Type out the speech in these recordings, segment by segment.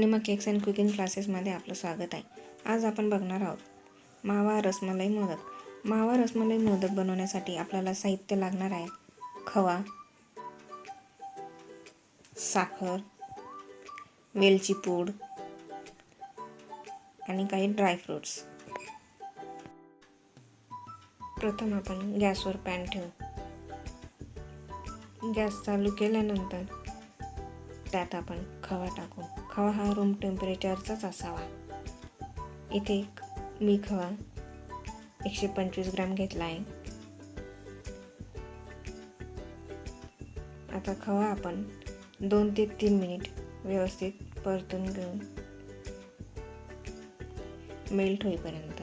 Purnima cakes and cooking क्लासेसमध्ये आपलं स्वागत आहे. आज आपण बघणार आहोत मावा रसमलाई मोदक. मावा रसमलाई मोदक बनवण्यासाठी आपल्याला साहित्य लागणार आहे: खवा, साखर, वेलची पूड आणि काही ड्रायफ्रूट्स. प्रथम आपण गॅसवर पॅन ठेवू. गॅस चालू केल्यानंतर त्यात आपण खवा टाकू. खवा हा रूम टेम्परेचरचाच असावा. इथे मी खवा 125 ग्रॅम घेतला आहे. आता खवा आपण 2 ते 3 मिनिट व्यवस्थित परतून घेऊन मेल्ट होईपर्यंत.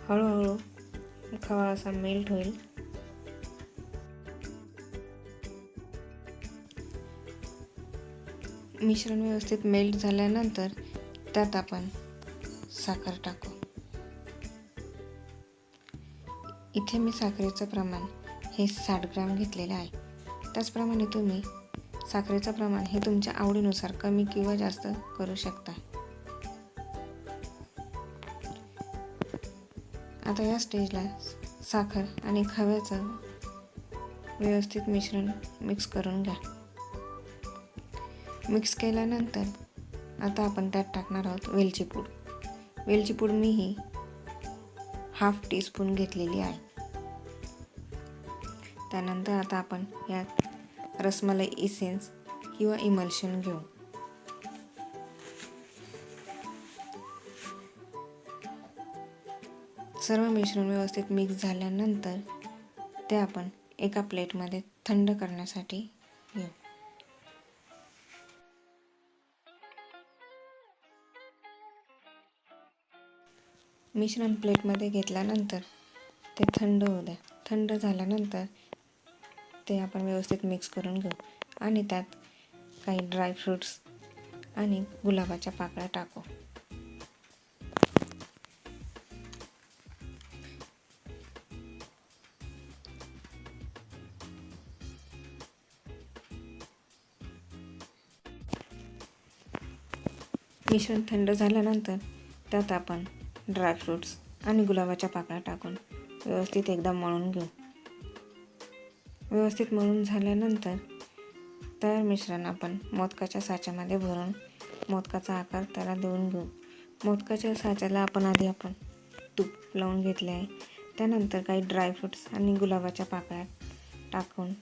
हळूहळू खवा असा मेल्ट होईल. मिश्रण व्यवस्थित मेल्ट झाल्यानंतर त्यात आपण साखर टाकू. इथे मी साखरेचं प्रमाण हे 60 ग्रॅम घेतलेलं आहे. त्याचप्रमाणे तुम्ही साखरेचं प्रमाण हे तुमच्या आवडीनुसार कमी किंवा जास्त करू शकता. आता या स्टेजला साखर आणि खव्याचं व्यवस्थित मिश्रण मिक्स करून घ्या. मिक्स केल्यानंतर आता आपण त्यात टाकणार आहोत वेलची पूड. वेलची पूड मी ही ½ टीस्पून घेतलेली आहे. त्यानंतर आता आपण यात रसमलाई इसेन्स किंवा इमल्शन घेऊ. सर्व मिश्रण व्यवस्थित मिक्स झाल्यानंतर ते आपण एका प्लेटमध्ये थंड करण्यासाठी घेऊ. मिश्रण प्लेटमध्ये घेतल्यानंतर ते थंड होऊ द्या. थंड झाल्यानंतर ते आपण व्यवस्थित मिक्स करून घेऊ आणि त्यात काही ड्रायफ्रूट्स आणि गुलाबाच्या पाकळ्या टाकू. मिश्रण थंड झाल्यानंतर त्यात आपण ड्रायफ्रूट्स आणि गुलाबाच्या पाकळ्या टाकून व्यवस्थित एकदा मळून घेऊ. व्यवस्थित मळून झाल्यानंतर तयार मिश्रण आपण मोदकाच्या साच्यामध्ये भरून मोदकाचा आकार त्याला देऊन घेऊ. मोदकाच्या साच्याला आपण तूप लावून घेतले आहे. त्यानंतर काही ड्रायफ्रूट्स आणि गुलाबाच्या पाकळ्या टाकून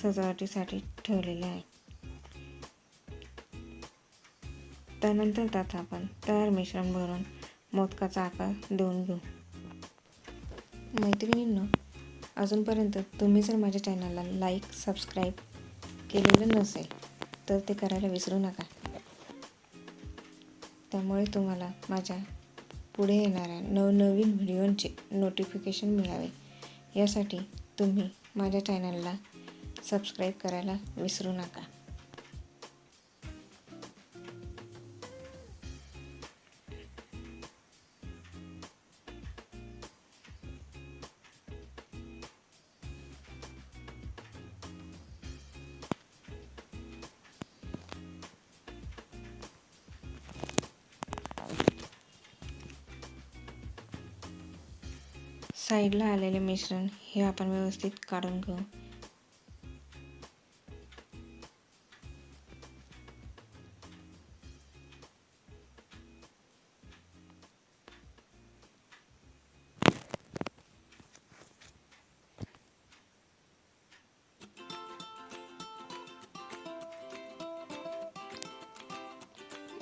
सजावटीसाठी ठेवलेले आहे. त्यानंतर त्यात आपण तयार मिश्रण भरून मोदकाचा आकार देऊन घेऊ. मैत्रिणींनो, अजूनपर्यंत तुम्ही जर माझ्या चॅनलला लाईक सबस्क्राईब केलेलं नसेल तर ते करायला विसरू नका. त्यामुळे तुम्हाला माझ्या पुढे येणाऱ्या नवनवीन व्हिडिओंचे नोटिफिकेशन मिळावे यासाठी तुम्ही माझ्या चॅनलला सबस्क्राईब करायला विसरू नका. साईडला आलेले मिश्रण हे आपण व्यवस्थित काढून घेऊ.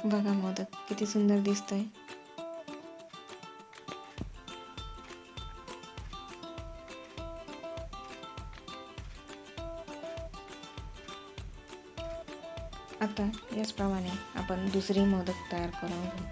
बघा मोदक किती सुंदर दिसतोय. आता याचप्रमाणे आपण दुसरी मोदक तयार करून घेऊ.